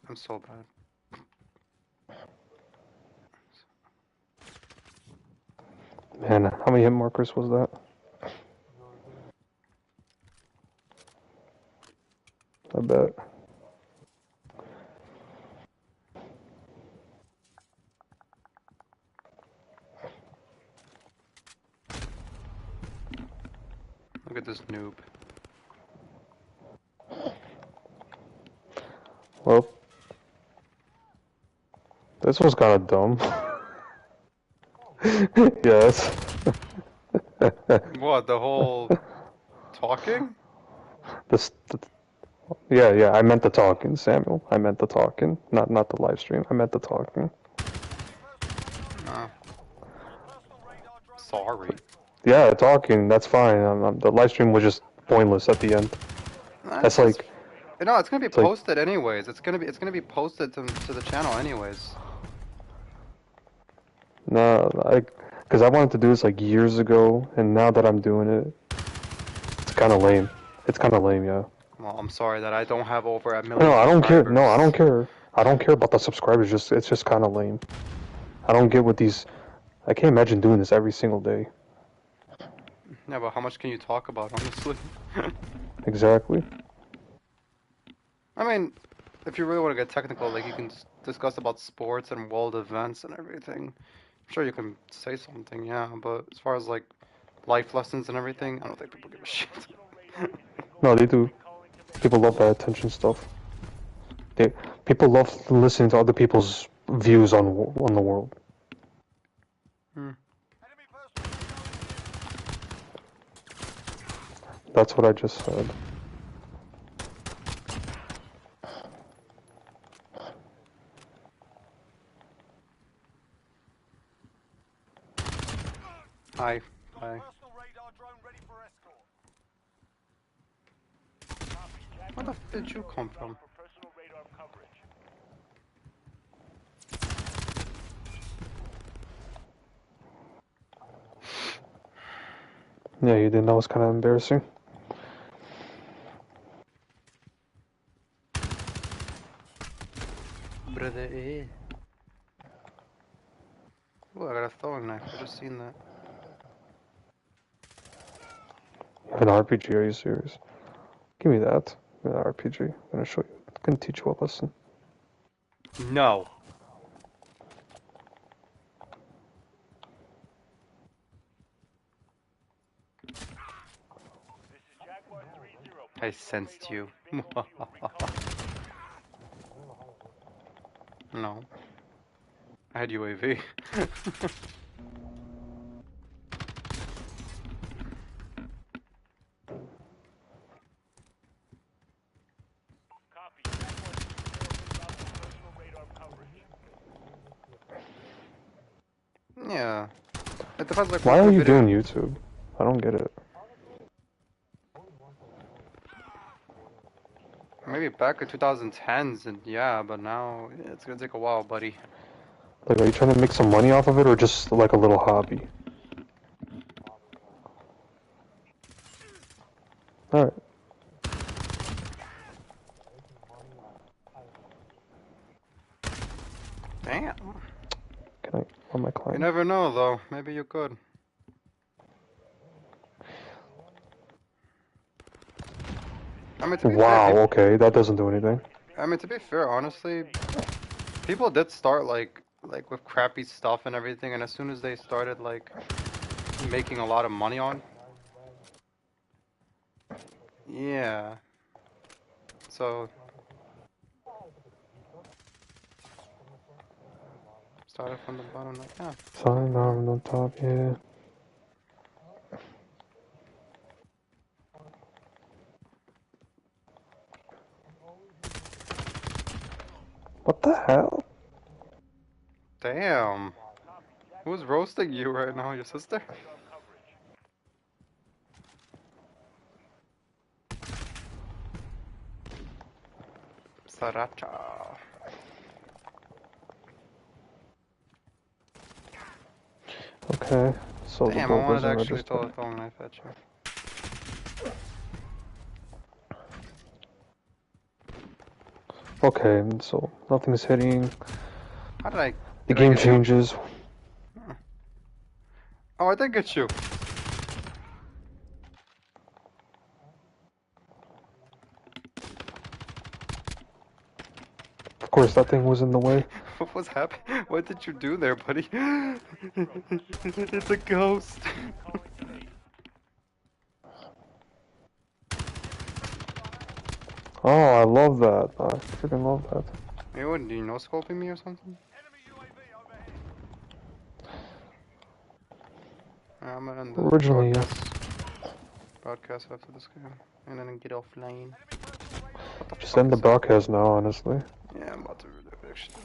I'm so bad. Man, how many hit markers was that? I bet. Look at this noob. Well, this was kind of dumb. Yes. What, the whole talking? Yeah, I meant the talking, Samuel. I meant the talking, not the live stream. I meant the talking. Sorry. Yeah, talking, that's fine. The live stream was just pointless at the end. That's like... No, it's gonna be posted anyways. It's gonna be posted to the channel anyways. No, because I wanted to do this like years ago, and now that I'm doing it, it's kind of lame. It's kind of lame, yeah. Well, I'm sorry that I don't have over a million. No, I don't care. No, I don't care. I don't care about the subscribers. It's just kind of lame. I don't get what these. I can't imagine doing this every single day. Yeah, but how much can you talk about, honestly? Exactly. I mean, if you really want to get technical, like you can discuss about sports and world events and everything. I'm sure you can say something, yeah. But as far as like life lessons and everything, I don't think people give a shit. No, they do. People love that attention stuff. People love listening to other people's views on the world. That's what I just said. Hi. Hi. Personal radar drone ready for escort. Where the f did you come from? For personal radar coverage. Yeah, you didn't. That was kind of embarrassing. Brother, eh? Ooh, I got a throwing knife. I just seen that. An RPG? Are you serious? Give me that. Give me that RPG. I'm gonna show you. I'm gonna teach you a lesson. No. This is Jaguar 3-0. I sensed you. No. I had UAV. Copy. Jaguar 3-0 personal radar coverage. Yeah. It depends like Why what are kind you of video. doing YouTube? I don't get it. Maybe back in 2010s and yeah, but now it's gonna take a while, buddy. Like, are you trying to make some money off of it, or just like a little hobby? Alright. Damn. Can I on my You client? never know though. Maybe you could. I mean, to be fair, Wow, okay, that doesn't do anything. to be fair, honestly, people did start like with crappy stuff and everything, and as soon as they started like making a lot of money on, yeah. So started from the bottom, like yeah. Sign on the top, yeah. What the hell? Damn. Who's roasting you right now? Your sister? Sriracha. Okay, so the Damn, I bolt wanted to doesn't actually throw register. a throwing knife at you. Okay, so nothing's hitting. How did I? The Did I game get you? changes. Oh, I did get you. Of course, that thing was in the way. What was happening? What did you do there, buddy? It's a ghost. Oh, I love that. I freaking love that. Hey, what? Do you know scoping me or something? Enemy UAV overhead. I'm gonna end the Originally, yeah. broadcast after this game, and then get offline. What the Just fuck end the is that? broadcast now, honestly. Yeah, I'm about to do that actually.